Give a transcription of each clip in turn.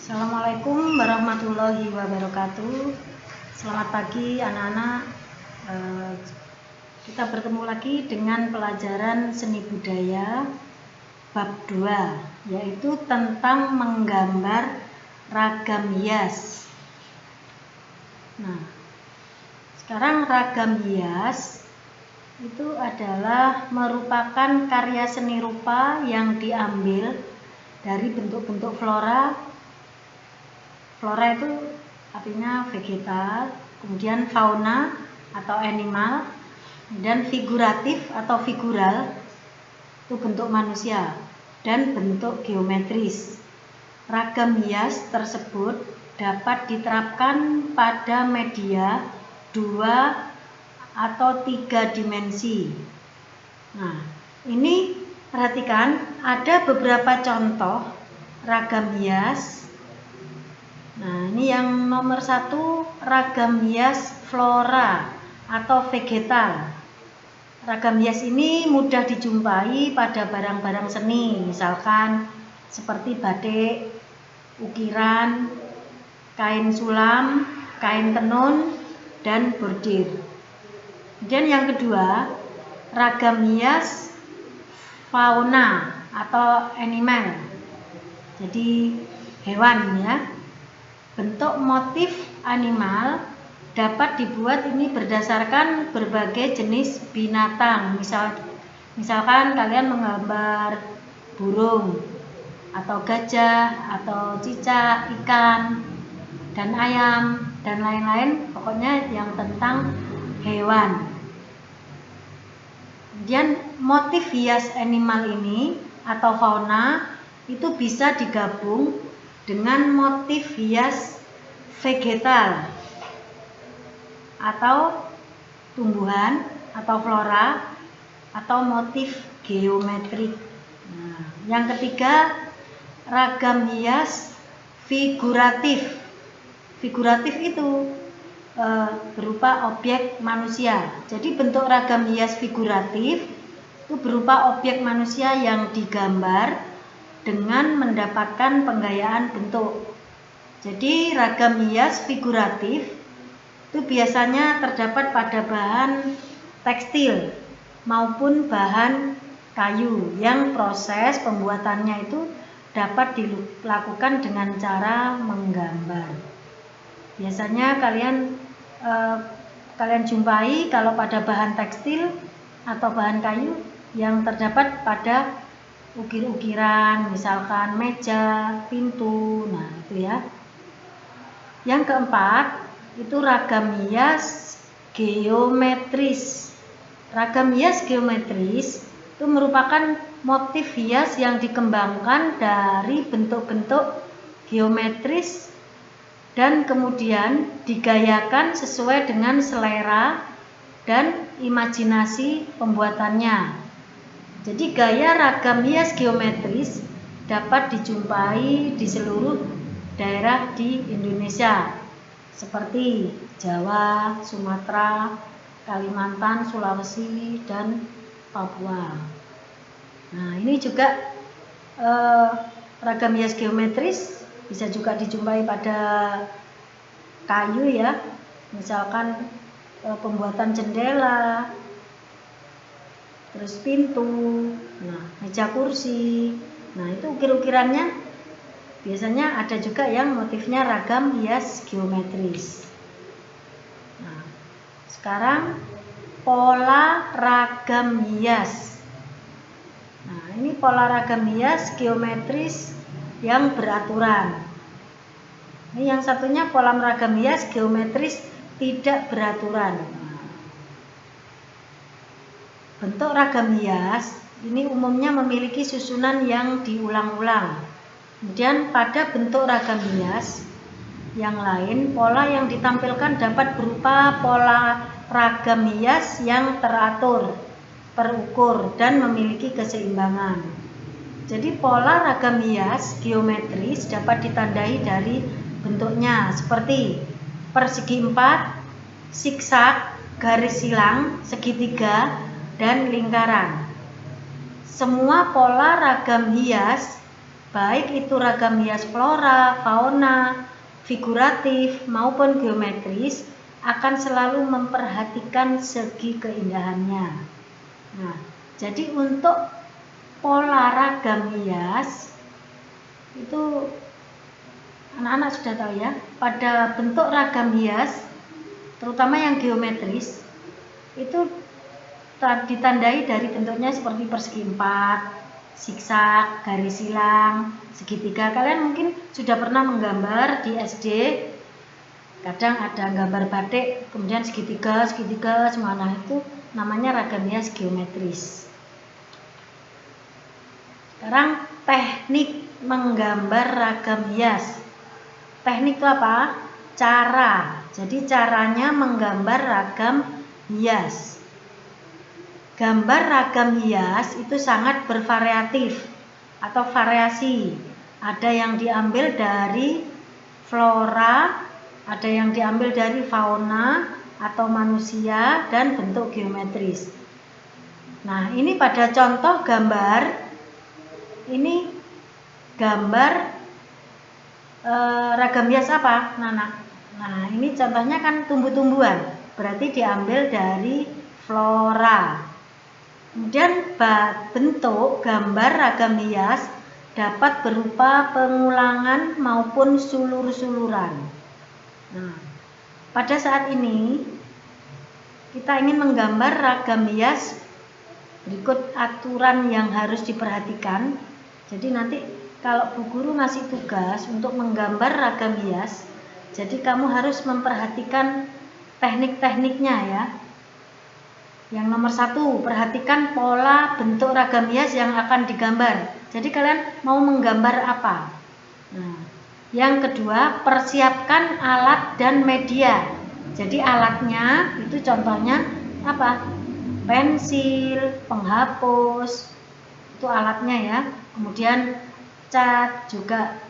Assalamualaikum warahmatullahi wabarakatuh. Selamat pagi anak-anak. Kita bertemu lagi dengan pelajaran seni budaya bab 2, yaitu tentang menggambar ragam hias. Nah, sekarang ragam hias itu adalah merupakan karya seni rupa yang diambil dari bentuk-bentuk flora. Flora itu artinya vegetal, kemudian fauna atau animal, dan figuratif atau figural itu bentuk manusia, dan bentuk geometris. Ragam hias tersebut dapat diterapkan pada media 2 atau 3 dimensi. Nah, ini perhatikan ada beberapa contoh ragam hias. Nah, ini yang nomor 1, ragam hias flora atau vegetal. Ragam hias ini mudah dijumpai pada barang-barang seni, misalkan seperti batik, ukiran, kain sulam, kain tenun, dan bordir. Dan yang kedua, ragam hias fauna atau animal. Jadi hewan ya. Bentuk motif animal dapat dibuat ini berdasarkan berbagai jenis binatang. Misalkan kalian menggambar burung atau gajah atau cicak, ikan, dan ayam, dan lain-lain, pokoknya yang tentang hewan. Kemudian motif hias animal ini atau fauna itu bisa digabung dengan motif hias vegetal atau tumbuhan atau flora atau motif geometrik. Nah, yang ketiga, ragam hias figuratif. Figuratif itu berupa objek manusia. Jadi bentuk ragam hias figuratif itu berupa objek manusia yang digambar dengan mendapatkan penggayaan bentuk. Jadi ragam hias figuratif itu biasanya terdapat pada bahan tekstil maupun bahan kayu yang proses pembuatannya itu dapat dilakukan dengan cara menggambar. Biasanya kalian jumpai kalau pada bahan tekstil atau bahan kayu yang terdapat pada ukir-ukiran, misalkan meja, pintu. Nah, itu ya. Yang keempat, itu ragam hias geometris. Ragam hias geometris itu merupakan motif hias yang dikembangkan dari bentuk-bentuk geometris dan kemudian digayakan sesuai dengan selera dan imajinasi pembuatannya. Jadi gaya ragam hias geometris dapat dijumpai di seluruh daerah di Indonesia seperti Jawa, Sumatera, Kalimantan, Sulawesi, dan Papua. Nah, ini juga ragam hias geometris bisa juga dijumpai pada kayu ya, misalkan pembuatan jendela, terus pintu, nah meja kursi. Nah, itu ukir-ukirannya biasanya ada juga yang motifnya ragam hias geometris. Nah, sekarang pola ragam hias. Nah, ini pola ragam hias geometris yang beraturan. Ini yang satunya pola ragam hias geometris tidak beraturan. Bentuk ragam hias ini umumnya memiliki susunan yang diulang-ulang. Kemudian pada bentuk ragam hias yang lain, pola yang ditampilkan dapat berupa pola ragam hias yang teratur, terukur, dan memiliki keseimbangan. Jadi pola ragam hias geometris dapat ditandai dari bentuknya seperti persegi 4, siksak, garis silang, segitiga, dan lingkaran. Semua pola ragam hias baik itu ragam hias flora, fauna, figuratif maupun geometris, akan selalu memperhatikan segi keindahannya. Nah, jadi untuk pola ragam hias itu anak-anak sudah tahu ya, pada bentuk ragam hias terutama yang geometris itu ditandai dari bentuknya seperti persegi empat, zigzag, garis silang, segitiga. Kalian mungkin sudah pernah menggambar di SD, kadang ada gambar batik kemudian segitiga semana, itu namanya ragam hias geometris. Sekarang teknik menggambar ragam hias. Teknik itu apa? Cara. Jadi caranya menggambar ragam hias. Gambar ragam hias itu sangat bervariatif atau variasi. Ada yang diambil dari flora, ada yang diambil dari fauna atau manusia, dan bentuk geometris. Nah, ini pada contoh gambar, ini gambar ragam hias apa, Nana? Nah, ini contohnya kan tumbuh-tumbuhan, berarti diambil dari flora. Kemudian bentuk gambar ragam hias dapat berupa pengulangan maupun sulur-suluran. Nah, pada saat ini kita ingin menggambar ragam hias, berikut aturan yang harus diperhatikan. Jadi nanti kalau Bu Guru ngasih tugas untuk menggambar ragam hias, jadi kamu harus memperhatikan teknik-tekniknya ya. Yang nomor 1, perhatikan pola bentuk ragam hias yang akan digambar. Jadi kalian mau menggambar apa? Nah, yang kedua, persiapkan alat dan media. Jadi alatnya itu contohnya apa? Pensil, penghapus, itu alatnya ya. Kemudian cat juga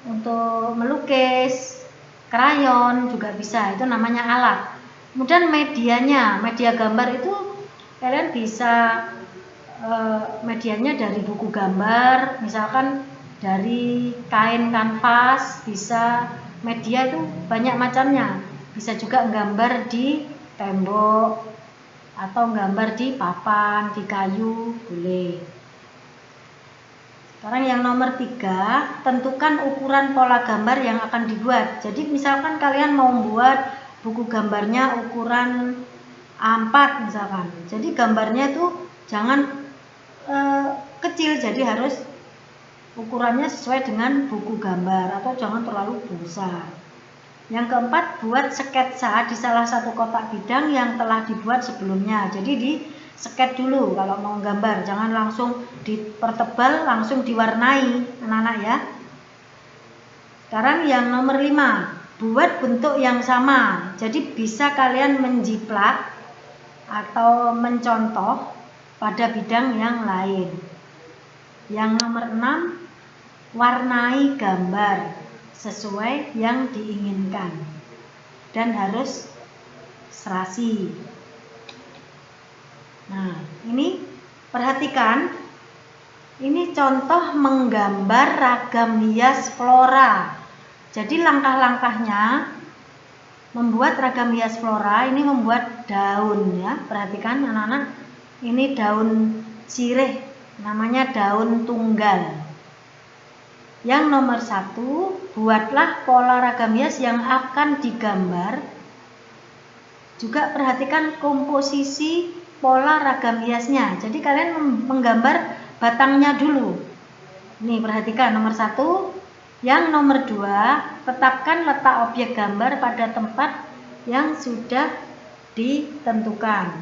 untuk melukis, krayon juga bisa, itu namanya alat. Kemudian medianya, media gambar itu kalian bisa medianya dari buku gambar, misalkan dari kain kanvas, bisa. Media itu banyak macamnya, bisa juga gambar di tembok atau gambar di papan, di kayu, boleh. Sekarang yang nomor 3, tentukan ukuran pola gambar yang akan dibuat. Jadi misalkan kalian mau membuat buku gambarnya ukuran A4 misalkan, jadi gambarnya itu jangan kecil, jadi harus ukurannya sesuai dengan buku gambar atau jangan terlalu besar. Yang keempat, buat sketsa di salah satu kotak bidang yang telah dibuat sebelumnya. Jadi di sket dulu kalau mau gambar, jangan langsung dipertebal, langsung diwarnai anak-anak ya. Sekarang yang nomor 5, buat bentuk yang sama. Jadi bisa kalian menjiplak atau mencontoh pada bidang yang lain. Yang nomor 6, warnai gambar sesuai yang diinginkan dan harus serasi. Nah, ini perhatikan, ini contoh menggambar ragam hias flora. Jadi langkah-langkahnya membuat ragam hias flora, ini membuat daun ya. Perhatikan anak-anak, ini daun sirih, namanya daun tunggal. Yang nomor 1, buatlah pola ragam hias yang akan digambar. Juga perhatikan komposisi pola ragam hiasnya. Jadi kalian menggambar batangnya dulu. Nih perhatikan nomor 1. Yang nomor 2, tetapkan letak objek gambar pada tempat yang sudah ditentukan.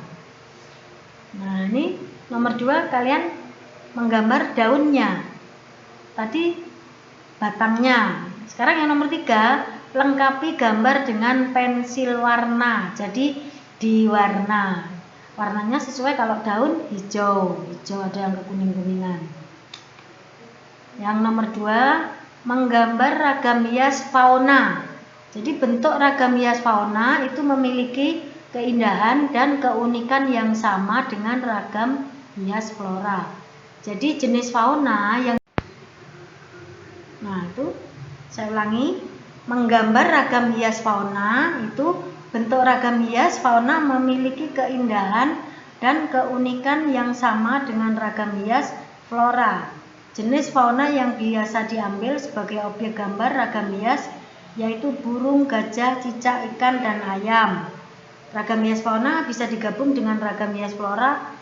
Nah ini nomor 2, kalian menggambar daunnya. Tadi batangnya. Sekarang yang nomor 3, lengkapi gambar dengan pensil warna. Jadi diwarna. Warnanya sesuai, kalau daun hijau, ada yang kekuning-kuningan. Yang nomor 2, menggambar ragam hias fauna. Jadi bentuk ragam hias fauna itu memiliki keindahan dan keunikan yang sama dengan ragam hias flora. Jadi jenis fauna yang, nah itu saya ulangi, menggambar ragam hias fauna itu bentuk ragam hias fauna memiliki keindahan dan keunikan yang sama dengan ragam hias flora. Jenis fauna yang biasa diambil sebagai objek gambar ragam hias yaitu burung, gajah, cicak, ikan, dan ayam. Ragam hias fauna bisa digabung dengan ragam hias flora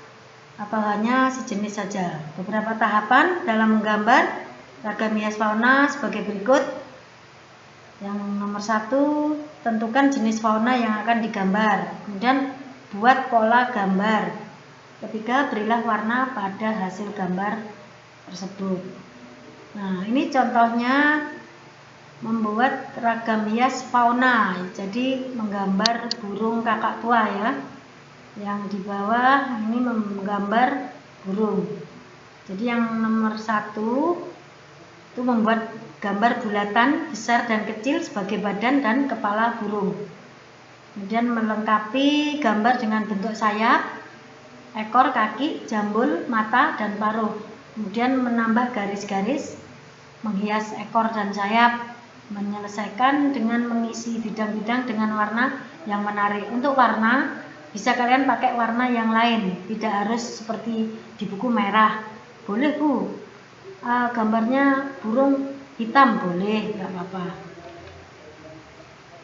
atau hanya sejenis saja. Beberapa tahapan dalam menggambar ragam hias fauna sebagai berikut. Yang nomor 1, tentukan jenis fauna yang akan digambar. Kemudian buat pola gambar. Ketiga, berilah warna pada hasil gambar tersebut. Nah, ini contohnya membuat ragam hias fauna. Jadi menggambar burung kakak tua ya. Yang di bawah ini menggambar burung. Jadi yang nomor 1 itu membuat gambar bulatan besar dan kecil sebagai badan dan kepala burung. Kemudian melengkapi gambar dengan bentuk sayap, ekor, kaki, jambul, mata, dan paruh. Kemudian menambah garis-garis, menghias ekor dan sayap, menyelesaikan dengan mengisi bidang-bidang dengan warna yang menarik. Untuk warna bisa kalian pakai warna yang lain, tidak harus seperti di buku merah. Boleh Bu, gambarnya burung hitam, boleh, nggak apa-apa.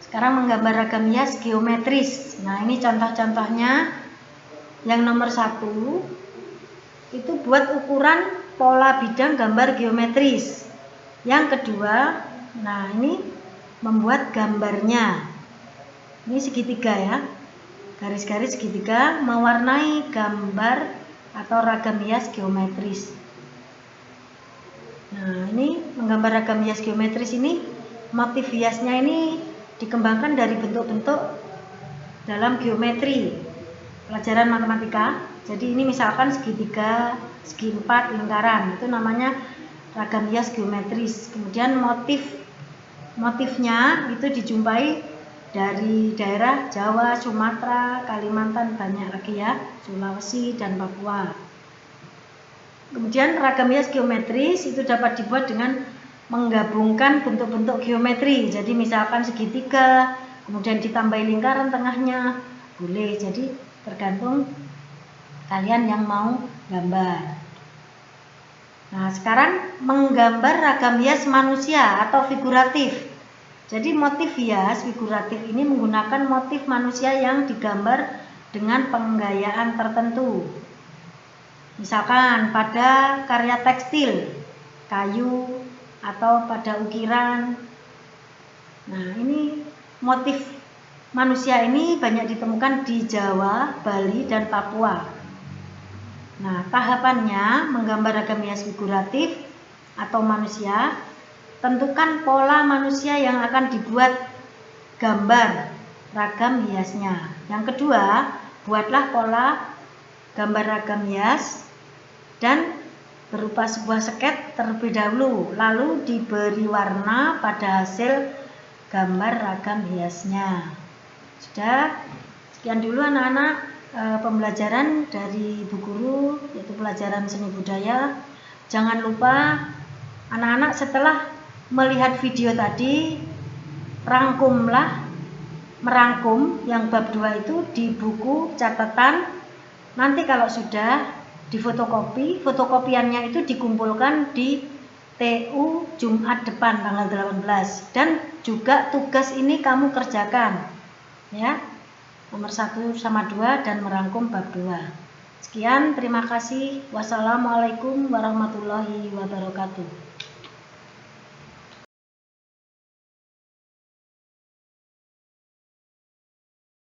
Sekarang menggambar ragam hias geometris. Nah, ini contoh-contohnya. Yang nomor 1 itu buat ukuran pola bidang gambar geometris. Yang kedua, nah ini membuat gambarnya. Ini segitiga ya, garis-garis segitiga mewarnai gambar atau ragam hias geometris. Nah, ini menggambar ragam hias geometris ini, motif hiasnya ini dikembangkan dari bentuk-bentuk dalam geometri pelajaran matematika. Jadi ini misalkan segitiga, segi 4, lingkaran, itu namanya ragam hias geometris. Kemudian motifnya itu dijumpai dari daerah Jawa, Sumatera, Kalimantan, banyak lagi ya, Sulawesi dan Papua. Kemudian ragam hias geometris itu dapat dibuat dengan menggabungkan bentuk-bentuk geometri. Jadi misalkan segitiga, kemudian ditambahi lingkaran tengahnya, boleh. Jadi tergantung kalian yang mau gambar. Nah, sekarang menggambar ragam hias manusia atau figuratif. Jadi motif hias figuratif ini menggunakan motif manusia yang digambar dengan penggayaan tertentu. Misalkan pada karya tekstil, kayu, atau pada ukiran. Nah, ini motif manusia ini banyak ditemukan di Jawa, Bali, dan Papua. Nah, tahapannya menggambar ragam hias figuratif atau manusia. Tentukan pola manusia yang akan dibuat gambar ragam hiasnya. Yang kedua, buatlah pola gambar ragam hias dan berupa sebuah sket terlebih dahulu, lalu diberi warna pada hasil gambar ragam hiasnya. Sudah, sekian dulu anak-anak pembelajaran dari Bu Guru, yaitu pelajaran seni budaya. Jangan lupa anak-anak setelah melihat video tadi, merangkum yang bab 2 itu di buku catatan. Nanti kalau sudah difotokopi, fotokopiannya itu dikumpulkan di TU Jumat depan tanggal 18. Dan juga tugas ini kamu kerjakan ya, nomor 1 sama 2 dan merangkum bab 2. Sekian, terima kasih. Wassalamualaikum warahmatullahi wabarakatuh.